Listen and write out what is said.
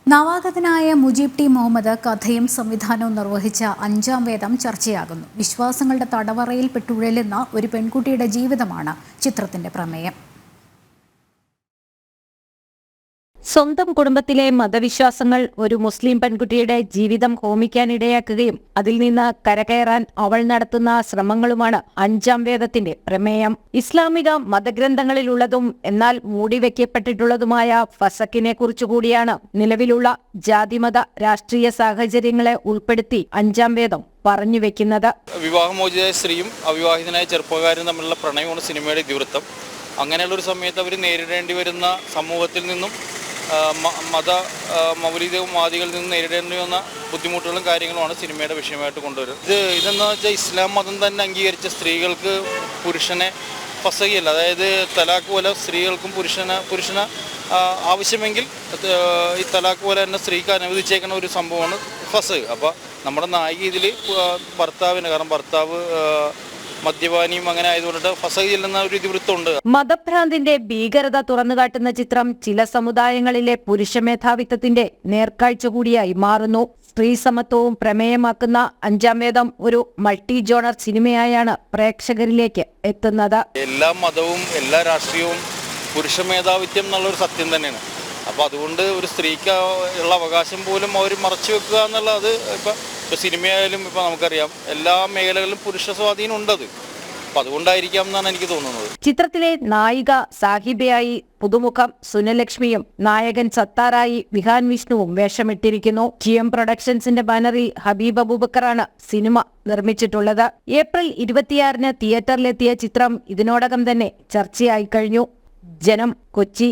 നവാഗതനായ മുജീബ് ടി മുഹമ്മദ് കഥയും സംവിധാനവും നിർവഹിച്ച അഞ്ചാം വേദം ചർച്ചയാകുന്നു. വിശ്വാസങ്ങളുടെ തടവറയിൽ പെട്ടുഴലുന്ന ഒരു പെൺകുട്ടിയുടെ ജീവിതമാണ് ചിത്രത്തിന്റെ പ്രമേയം. സ്വന്തം കുടുംബത്തിലെ മതവിശ്വാസങ്ങൾ ഒരു മുസ്ലിം പെൺകുട്ടിയുടെ ജീവിതം ഹോമിക്കാനിടയാക്കുകയും അതിൽ നിന്ന് കരകയറാൻ അവൾ നടത്തുന്ന ശ്രമങ്ങളുമാണ് അഞ്ചാം വേദത്തിന്റെ പ്രമേയം. ഇസ്ലാമിക മതഗ്രന്ഥങ്ങളിലുള്ളതും എന്നാൽ മൂടിവെക്കപ്പെട്ടിട്ടുള്ളതുമായ ഫസക്കിനെ കുറിച്ചുകൂടിയാണ് നിലവിലുള്ള ജാതിമത രാഷ്ട്രീയ സാഹചര്യങ്ങളെ ഉൾപ്പെടുത്തി അഞ്ചാം വേദം പറഞ്ഞു വെക്കുന്നത്. വിവാഹമോചിതയായ സ്ത്രീയും അവിവാഹിതനായ ചെറുപ്പക്കാരും തമ്മിലുള്ള പ്രണയമാണ് സിനിമയുടെ ഇതിവൃത്തം. അങ്ങനെയുള്ള ഒരു സമയത്ത് അവർ നേരിടേണ്ടി വരുന്ന സമൂഹത്തിൽ നിന്നും മൗലികവാദികളിൽ നിന്ന് നേരിടേണ്ടി വന്ന ബുദ്ധിമുട്ടുകളും കാര്യങ്ങളുമാണ് സിനിമയുടെ വിഷയമായിട്ട് കൊണ്ടുവരുന്നത്. ഇതെന്ന് വെച്ചാൽ ഇസ്ലാം മതം തന്നെ അംഗീകരിച്ച സ്ത്രീകൾക്ക് പുരുഷനെ ഫസഖിയല്ല, അതായത് തലാഖ് പോലെ സ്ത്രീകൾക്കും പുരുഷന് ആവശ്യമെങ്കിൽ ഈ തലാഖ് പോലെ തന്നെ സ്ത്രീക്ക് അനുവദിച്ചേക്കുന്ന ഒരു സംഭവമാണ് ഫസഖ്. അപ്പോൾ നമ്മുടെ നായിക ഇതിൽ ഭർത്താവ് മദ്യപാനിയും അങ്ങനെ ആയതുകൊണ്ട് ഫസഖ് ചെല്ലുന്ന ഒരു ഇതിവൃത്തമുണ്ട്. മതഭ്രാന്തിന്റെ ഭീകരത തുറന്നുകാട്ടുന്ന ചിത്രം ചില സമുദായങ്ങളിലെ പുരുഷ മേധാവിത്വത്തിന്റെ നേർക്കാഴ്ച കൂടിയായി മാറുന്നു. സ്ത്രീ സമത്വവും പ്രമേയമാക്കുന്ന അഞ്ചാം വേദം ഒരു മൾട്ടി ജോണർ സിനിമയായാണ് പ്രേക്ഷകരിലേക്ക് എത്തുന്നത്. എല്ലാ മതവും എല്ലാ രാഷ്ട്രീയവും പുരുഷ മേധാവിത്വം എന്നുള്ളൊരു സത്യം തന്നെയാണ്. അപ്പോൾ അതുകൊണ്ട് ഒരു സ്ത്രീക്ക് ഉള്ള അവകാശം പോലും അവർ മറച്ചു വെക്കുക എന്നുള്ളത് ഇപ്പോൾ സിനിമയായാലും ഇപ്പോൾ നമുക്കറിയാം എല്ലാ മേഖലകളിലും പുരുഷ സ്വാധീനം ഉണ്ടത്. അപ്പം അതുകൊണ്ടായിരിക്കാം എന്നാണ് എനിക്ക് തോന്നുന്നത്. ചിത്രത്തിലെ നായിക സാഹിബയായി പുതുമുഖം സുനലക്ഷ്മിയും നായകൻ സത്താറായി വിഹാൻ വിഷ്ണുവും വേഷമിട്ടിരിക്കുന്നു. GM പ്രൊഡക്ഷൻസിന്റെ ബാനറിൽ ഹബീബ് അബൂബക്കറാണ് സിനിമ നിർമ്മിച്ചിട്ടുള്ളത്. ഏപ്രിൽ 26-ന് തിയേറ്ററിലെത്തിയ ചിത്രം ഇതിനോടകം തന്നെ ചർച്ചയായി കഴിഞ്ഞു. ജനം, കൊച്ചി.